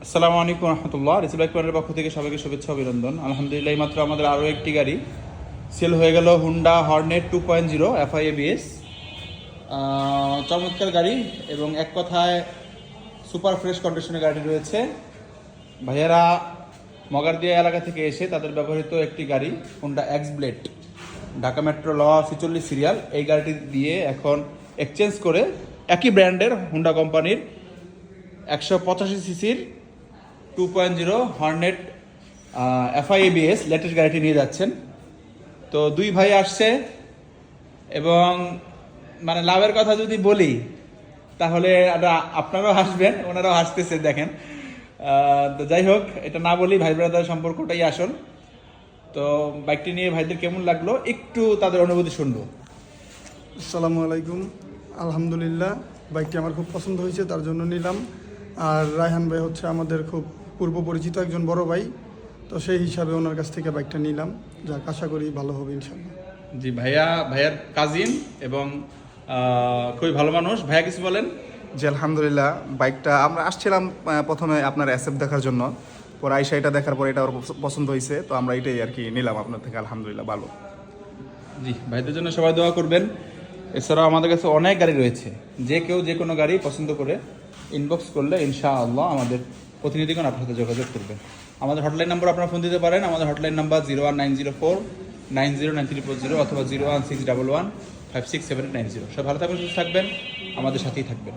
আসসালামু আলাইকুম রহমতুল্লাহ। Receive bike পয়েন্টের পক্ষ থেকে সবাইকে শুভেচ্ছা অভিনন্দন। আলহামদুলিল্লাহ, এইমাত্র আমাদের আরও একটি গাড়ি সেল হয়ে গেল, হুন্ডা হর্নেট 2.0 FI-ABS। চমৎকার গাড়ি এবং এক কথায় সুপার ফ্রেশ কন্ডিশনের গাড়ি রয়েছে। ভাইয়ারা মগারদিয়া এলাকা থেকে এসে তাদের ব্যবহৃত একটি গাড়ি Honda X Blade, Dhaka metro ল 46 সিরিয়াল, এই গাড়িটি দিয়ে এখন এক্সচেঞ্জ করে একই ব্র্যান্ডের হুন্ডা কোম্পানির 185 সিসির 2.0 হর্নেট FI-ABS লেটেস্ট গাড়িটি নিয়ে যাচ্ছেন। তো দুই ভাই আসছে এবং মানে লাভের কথা যদি বলি তাহলে আপনারাও হাসবেন, ওনারাও হাসতেছে দেখেন। তো যাই হোক, এটা না বলি, ভাই ব্রাদার সম্পর্কটাই আসল। তো বাইকটি নিয়ে ভাইদের কেমন লাগলো একটু তাদের অনুভূতি শুনবো। আসসালামু আলাইকুম। আলহামদুলিল্লাহ, বাইকটি আমার খুব পছন্দ হয়েছে, তার জন্য নিলাম। আর রায়হান ভাই হচ্ছে আমাদের খুব পূর্ব পরিচিত একজন বড় ভাই, তো সেই হিসাবে ওনার কাছ থেকে বাইকটা নিলাম, যাক আশা করি ভালো হবে ইনশাল্লাহ। জি, ভাইয়ার কাজিন এবং খুবই ভালো মানুষ। ভাইয়া কিছু বলেন। জি আলহামদুলিল্লাহ, বাইকটা আমরা আসছিলাম প্রথমে আপনার অ্যাসেপ দেখার জন্য, পরে আইসা এটা দেখার পরে এটা ওর পছন্দ হয়েছে, তো আমরা এটাই আর কি নিলাম আপনার থেকে। আলহামদুলিল্লাহ ভালো। জি, ভাইদের জন্য সবাই দোয়া করবেন। এছাড়াও আমাদের কাছে অনেক গাড়ি রয়েছে, যে কেউ যে কোনো গাড়ি পছন্দ করে ইনবক্স করলে ইনশাআল্লাহ আমাদের প্রতিনিধিগণ আপনার সাথে যোগাযোগ করবেন। আমাদের হটলাইন নাম্বার আপনারা ফোন দিতে পারেন। আমাদের হটলাইন নাম্বার 01904909340 অথবা 01611567890। সব ভালো থাকবেন, সুস্থ থাকবেন, আমাদের সাথেই থাকবেন।